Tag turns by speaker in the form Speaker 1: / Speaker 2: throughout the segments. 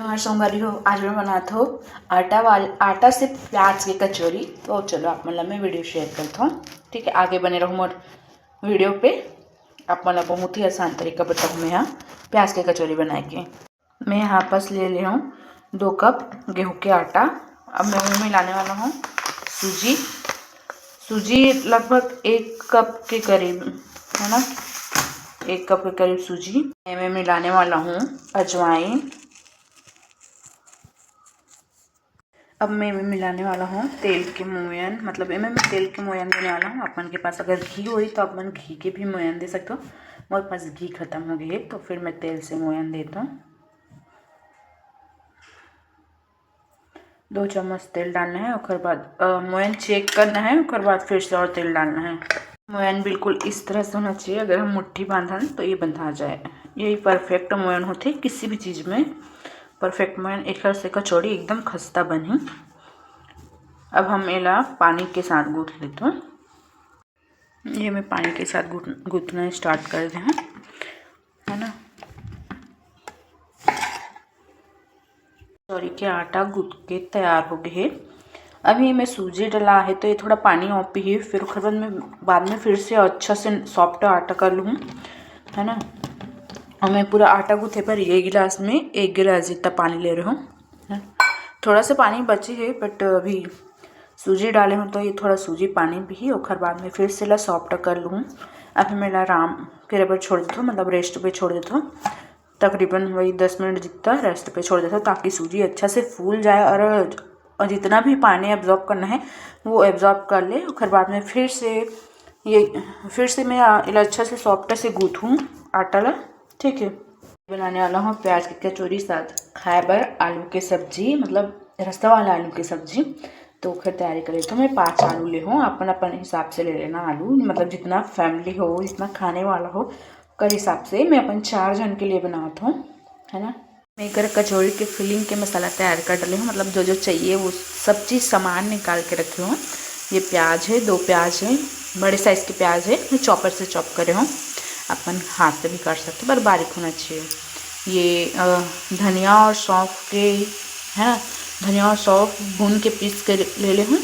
Speaker 1: हर सोमवारी हो। आज मैं बनाता हूँ आटा से प्याज की कचौरी। तो चलो आप मतलब मैं वीडियो शेयर करता हूँ, ठीक है। आगे बने रहो मोर वीडियो पे। आप मतलब बहुत ही आसान तरीका बताऊँ मैं यहाँ प्याज की कचौरी बनाए के। मैं यहाँ पास ले लिया हूँ 2 कप गेहूँ के आटा। अब मैं उनमें मिलाने वाला हूँ सूजी लगभग 1 कप के करीब, है ना। 1 कप के करीब सूजी। मैं मिलाने वाला हूँ अजवाइन। अब मैं मिलाने वाला हूँ तेल के मोयन, मतलब मैं तेल के मोयन देने वाला हूँ। अपन के पास अगर घी हो तो अपन घी के भी मोयन दे सकते हो। मेरे पास घी खत्म हो गई है तो फिर मैं तेल से मोयन देता हूँ। 2 चम्मच तेल डालना है, उसके बाद मोयन चेक करना है, उसके बाद फिर से और तेल डालना है। मोयन बिल्कुल इस तरह से होना चाहिए। अगर हम मुट्ठी बांधन तो ये बंधा जाए। यही परफेक्ट मोयन होते किसी भी चीज़ में। परफेक्ट मोयन एक से कचौड़ी एकदम खस्ता बनी। अब हम इला पानी के साथ गूँथ लेते हूँ। ये मैं पानी के साथ गूँथना स्टार्ट कर दें, है ना। कचौरी के आटा गूँथ के तैयार हो गए। अभी मैं सूजी डला है तो ये थोड़ा पानी ऑपी है। फिर उसके बाद में फिर से अच्छा से सॉफ्ट आटा कर लूँ, है ना। और मैं पूरा आटा गूँथे पर ये गिलास में 1 गिलास जितना पानी ले रही हूँ। थोड़ा सा पानी बचे है बट अभी सूजी डाले हूँ तो ये थोड़ा सूजी पानी भी। और बाद में फिर से ला सॉफ्ट कर लूँ। अभी मैं आराम के रबर छोड़ देता हूँ, मतलब रेस्ट पे छोड़ देता हूँ। तकरीबन वही 10 मिनट जितना रेस्ट पे छोड़ देता हूँ ताकि सूजी अच्छा से फूल जाए और जितना भी पानी एब्जॉर्ब करना है वो एब्जॉर्ब कर ले। और बाद में फिर से मैं अच्छा से सॉफ्ट से गूँथूँ आटा ला, ठीक है। बनाने वाला हूँ प्याज की कचौरी साथ खाए बर आलू की सब्जी, मतलब रस्ता वाला आलू की सब्जी। तो फिर तैयारी करें तो मैं 5 आलू ले हूँ। अपन हिसाब से ले लेना आलू, मतलब जितना फैमिली हो जितना खाने वाला हो कर हिसाब से। मैं अपन 4 जन के लिए बनाता हूँ, है ना। मैं एक कचौरी के फिलिंग के मसाला तैयार कर डाली हूँ, मतलब जो जो चाहिए वो सब चीज़ सामान निकाल के रखी हूँ। ये प्याज है, 2 प्याज है, बड़े साइज़ के प्याज है, मैं चॉपर से चॉप करे हूँ। अपन हाथ से भी कर सकते पर बारीक होना चाहिए। ये धनिया और सौंफ के, है ना, धनिया और सौंफ भून के पीस के ले ले हूँ।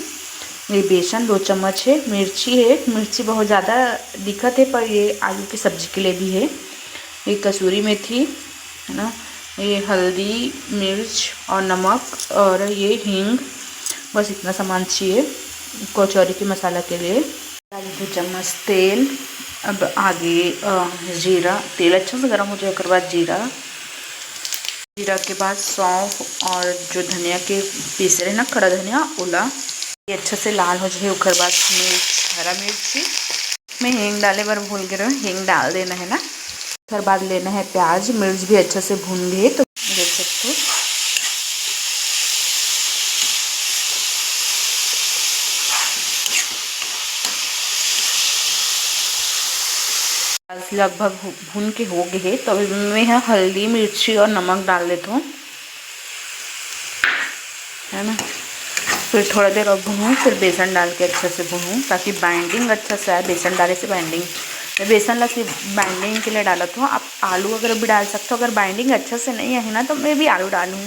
Speaker 1: ये बेसन 2 चम्मच है। मिर्ची है, मिर्ची बहुत ज़्यादा दिक्कत है पर ये आलू की सब्ज़ी के लिए भी है। ये कसूरी मेथी, है ना। ये हल्दी, मिर्च और नमक और ये हींग, बस इतना सामान चाहिए कचौरी के मसाला के लिए। 2 चम्मच तेल। अब आगे जीरा, तेल अच्छा से गर्म हो जाए उसके बाद जीरा के बाद सौंफ और जो धनिया के पीस रहे ना खड़ा धनिया उला, ये अच्छे से लाल हो जाए। उसके बाद मिर्च, हरा मिर्ची, मैं हींग डाले पर भूल गए, हींग डाल देना है ना। उसके बाद लेना है प्याज, मिर्च भी अच्छे से भून गए तो देख सकते हो। लगभग भून के हो गए तो अभी मैं यहाँ हल्दी, मिर्ची और नमक डाल देता हूँ, है ना। फिर थोड़ा देर और भूनूँ, फिर बेसन डाल के अच्छे से भूनूँ ताकि बाइंडिंग अच्छा से आए। बेसन डाले से बाइंडिंग, मैं बेसन ला सिर्फ बाइंडिंग के लिए डाला था। आप आलू अगर भी डाल सकते हो, अगर बाइंडिंग अच्छा से नहीं है ना तो मैं भी आलू डालूँ।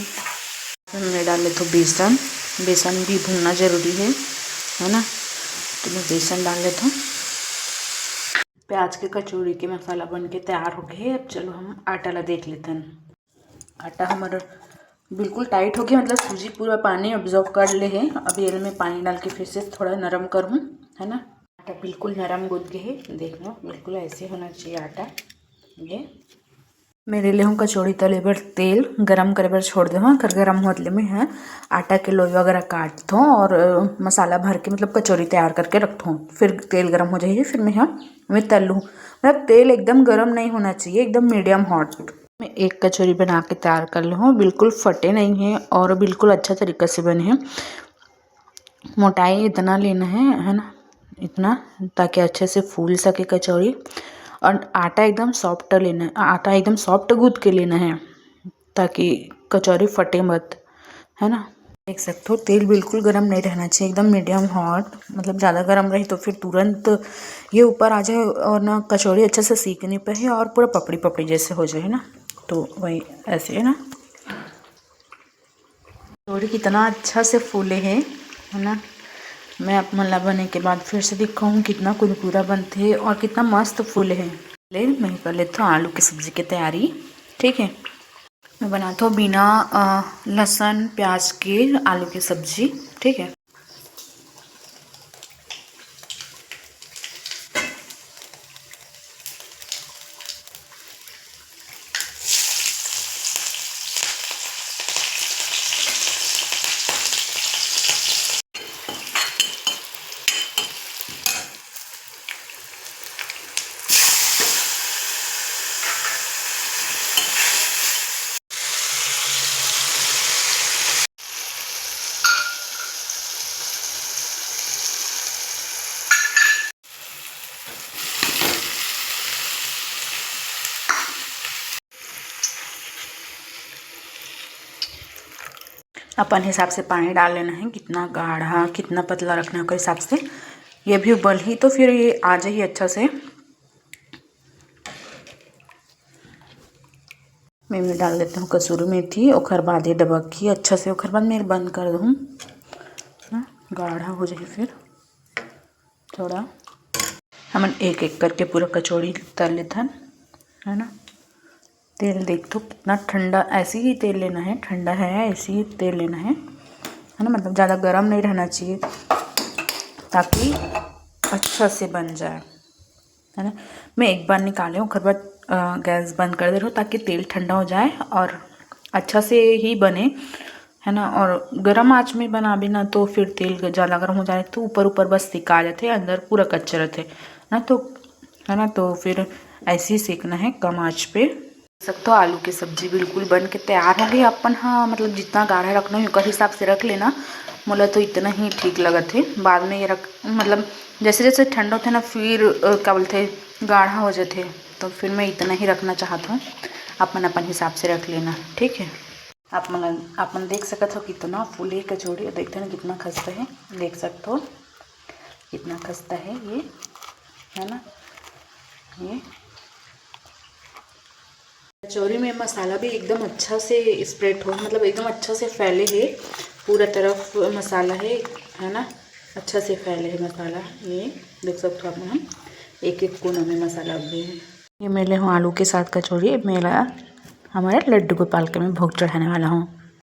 Speaker 1: मैं डाल लेता हूँ बेसन भी भूनना ज़रूरी है ना। तो मैं बेसन डाल लेता हूँ। प्याज के कचौरी के मसाला बन के तैयार हो गए। अब चलो हम आटा ला देख लेते हैं। आटा हमारा बिल्कुल टाइट हो गया, मतलब सूजी पूरा पानी ऑब्जॉर्व कर ले है। अभी ये में पानी डाल के फिर से थोड़ा नरम करूँ, है ना। आटा बिल्कुल नरम गूँथ गए है, देख लो बिल्कुल ऐसे होना चाहिए आटा। ये मेरे लिए हूँ कचौड़ी तले पर तेल गरम करे पर छोड़ दूँ। कर गरम होतले में है आटा के लोई वगैरह काट दो और मसाला भर के मतलब कचौरी तैयार करके रख दूँ। फिर तेल गरम हो जाइए, फिर मैं तल लूँ। मतलब तेल एकदम गरम नहीं होना चाहिए, एकदम मीडियम हॉट। मैं एक कचौरी बना के तैयार कर लूँ, बिल्कुल फटे नहीं है और बिल्कुल अच्छा तरीके से बने हैं। मोटाई इतना लेना है ना, इतना, ताकि अच्छे से फूल सके कचौरी। और आटा एकदम सॉफ्ट लेना है, आटा एकदम सॉफ्ट गूँथ के लेना है ताकि कचौरी फटे मत, है ना। देख सकते हो तेल बिल्कुल गरम नहीं रहना चाहिए, एकदम मीडियम हॉट। मतलब ज़्यादा गरम रही तो फिर तुरंत ये ऊपर आ जाए और ना कचौरी अच्छे से सीख नहीं पाए और पूरा पपड़ी पपड़ी जैसे हो जाए ना। तो वही ऐसे है ना। कचौड़ी कितना अच्छा से फूले हैं, है ना। मैं अब मतलब बने के बाद फिर से दिखाऊँ कितना कुरकुरा बनते हैं और कितना मस्त फूले हैं। मैं कर लेता हूँ आलू की सब्ज़ी की तैयारी। ठीक है, मैं बनाता हूँ बिना लहसुन प्याज के आलू की सब्ज़ी। ठीक है, अपन हिसाब से पानी डाल लेना है, कितना गाढ़ा कितना पतला रखना है उसके हिसाब से। ये भी उबल ही तो फिर ये आ जाए अच्छा से। मैं डाल देता हूँ कसूरी मेथी, और बाद ये डबकी अच्छा से, और बाद मैं बंद कर दूँ, गाढ़ा हो जाए फिर थोड़ा। हम एक एक करके पूरा कचौड़ी तल लेते है ना। तेल देख तो कितना ठंडा, ऐसे ही तेल लेना है, ठंडा है ऐसे ही तेल लेना है ना। मतलब ज़्यादा गर्म नहीं रहना चाहिए ताकि अच्छा से बन जाए, है ना। मैं एक बार निकाले हूँ, उसके बाद गैस बंद कर दे रहा हूँ ताकि तेल ठंडा हो जाए और अच्छा से ही बने, है ना। और गर्म आंच में बना भी ना तो फिर तेल ज़्यादा गर्म हो जाए तो ऊपर ऊपर बस सिका जाते, अंदर पूरा कच्चे रहते ना, तो है ना। तो फिर ऐसे ही सेकना है कम आंच पे। सकते हो आलू की सब्जी बिल्कुल बन के तैयार हो गई अपन। हाँ मतलब जितना गाढ़ा रखना है उसके हिसाब से रख लेना, मोला तो इतना ही ठीक लगा थे। बाद में ये रख मतलब जैसे जैसे ठंडा होते ना फिर क्या बोलते गाढ़ा हो जाते, तो फिर मैं इतना ही रखना चाहता हूँ। अपन अपन हिसाब से रख लेना, ठीक है। अपन देख सकते हो कितना फूले कचौड़ी, और देखते ना कितना खस्ता है, देख सकते हो कितना खस्ता है ये, है ना। ये कचौरी में मसाला भी एकदम अच्छा से स्प्रेड हो, मतलब एकदम अच्छा से फैले है, पूरा तरफ मसाला है ना। अच्छा से फैले है मसाला, ये देख सकते हो आप। हम एक एक कोना में मसाला भी है। ये मैं ले हूँ आलू के साथ कचौरी, मेरा हमारे लड्डू गोपाल के मैं भोग चढ़ाने वाला हूँ।